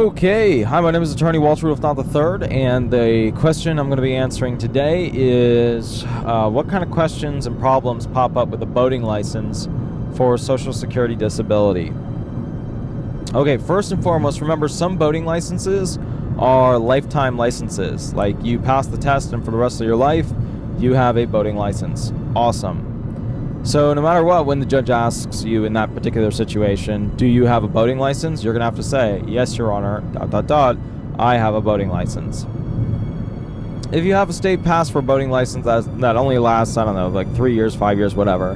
Okay, hi, my name is Attorney Walter Rudolph Hnot III, and the question I'm going to be answering today is what kind of questions and problems pop up with a boating license for Social Security disability? Okay, first and foremost, remember some boating licenses are lifetime licenses. Like you pass the test and for the rest of your life, you have a boating license. Awesome. So no matter what, when the judge asks you in that particular situation, do you have a boating license? You're going to have to say, yes, Your Honor, ... I have a boating license. If you have a state pass for a boating license that only lasts, I don't know, like 3 years, 5 years, whatever,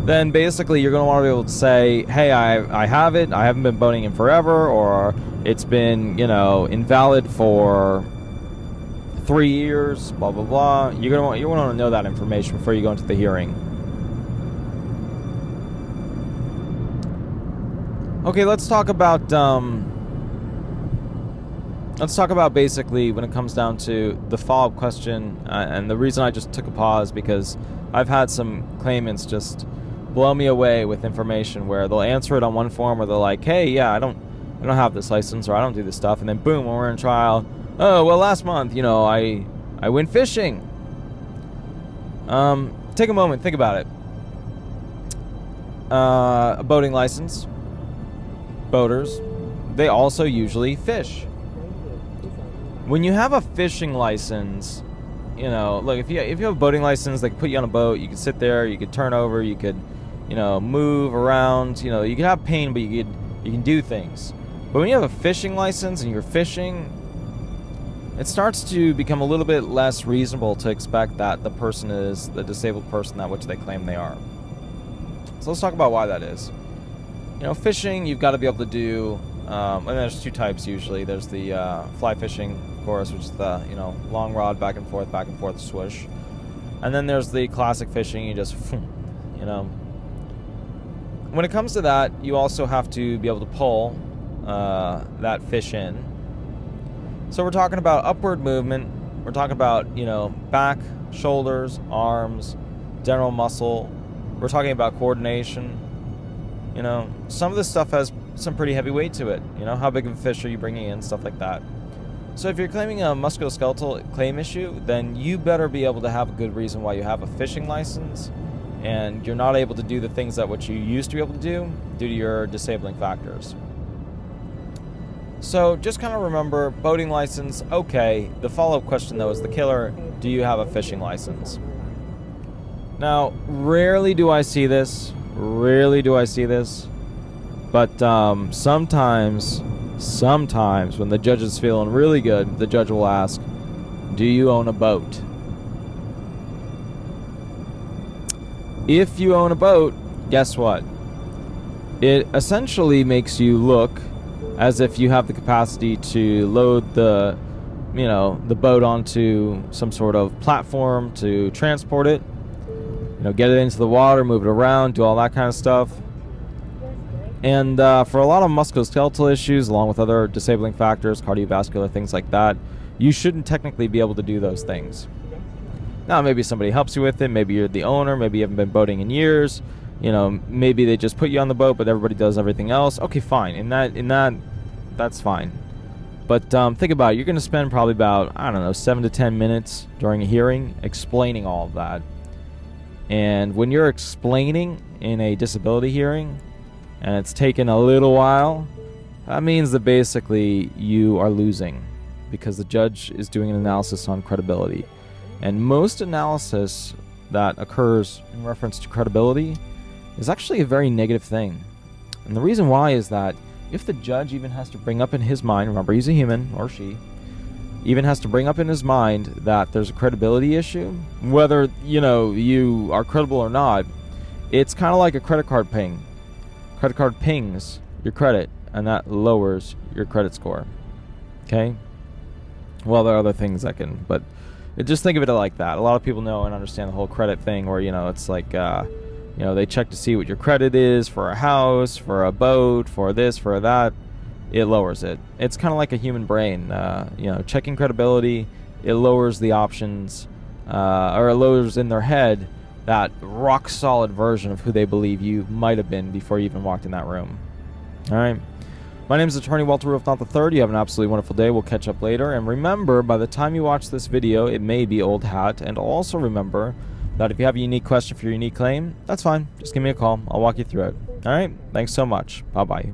then basically you're going to want to be able to say, hey, I have it, I haven't been boating in forever, or it's been, invalid for 3 years, blah, blah, blah. You want to know that information before you go into the hearing. Okay, let's talk about basically when it comes down to the follow-up question, and the reason I just took a pause because I've had some claimants just blow me away with information where they'll answer it on one form where they're like, hey, yeah, I don't have this license or I don't do this stuff, and then boom, when we're in trial, oh, well, last month, I went fishing. Take a moment, think about it. A boating license. Boaters, they also usually fish. When you have a fishing license, look, if you have a boating license, they can put you on a boat, you can sit there, you could turn over, you could, move around, you can have pain, but you can do things. But when you have a fishing license and you're fishing, it starts to become a little bit less reasonable to expect that the person is the disabled person that which they claim they are. So let's talk about why that is. Fishing, you've got to be able to do, and there's two types usually. There's the fly fishing, of course, which is the, long rod, back and forth, swoosh. And then there's the classic fishing, you just, When it comes to that, you also have to be able to pull that fish in. So we're talking about upward movement. We're talking about, back, shoulders, arms, general muscle. We're talking about coordination. Some of this stuff has some pretty heavy weight to it. How big of a fish are you bringing in, stuff like that. So if you're claiming a musculoskeletal claim issue, then you better be able to have a good reason why you have a fishing license and you're not able to do the things that what you used to be able to do due to your disabling factors. So just kind of remember, boating license, okay. The follow-up question, though, is the killer. Do you have a fishing license? Now, rarely do I see this, but sometimes when the judge is feeling really good, the judge will ask, do you own a boat? If you own a boat, guess what? It essentially makes you look as if you have the capacity to load the boat onto some sort of platform to transport it. Get it into the water, move it around, do all that kind of stuff. And for a lot of musculoskeletal issues, along with other disabling factors, cardiovascular, things like that, you shouldn't technically be able to do those things. Now, maybe somebody helps you with it. Maybe you're the owner. Maybe you haven't been boating in years. Maybe they just put you on the boat, but everybody does everything else. Okay, fine. In that, that's fine. But think about it. You're going to spend probably about, 7 to 10 minutes during a hearing explaining all of that. And when you're explaining in a disability hearing and it's taken a little while, that means that basically you are losing because the judge is doing an analysis on credibility. And most analysis that occurs in reference to credibility is actually a very negative thing. And the reason why is that if the judge even has to bring up in his mind, remember he's a human, or she, even has to bring up in his mind that there's a credibility issue, whether, you are credible or not, it's kind of like a credit card ping. Credit card pings your credit, and that lowers your credit score. Okay? Well, there are other things that can, but just think of it like that. A lot of people know and understand the whole credit thing where, it's like, they check to see what your credit is for a house, for a boat, for this, for that. It lowers it. It's kind of like a human brain. Checking credibility, it lowers the options, or it lowers in their head that rock solid version of who they believe you might have been before you even walked in that room. All right. My name is Attorney Walter Rudolph Hnot III. You have an absolutely wonderful day. We'll catch up later. And remember, by the time you watch this video, it may be old hat. And also remember that if you have a unique question for your unique claim, that's fine. Just give me a call. I'll walk you through it. All right? Thanks so much. Bye-bye.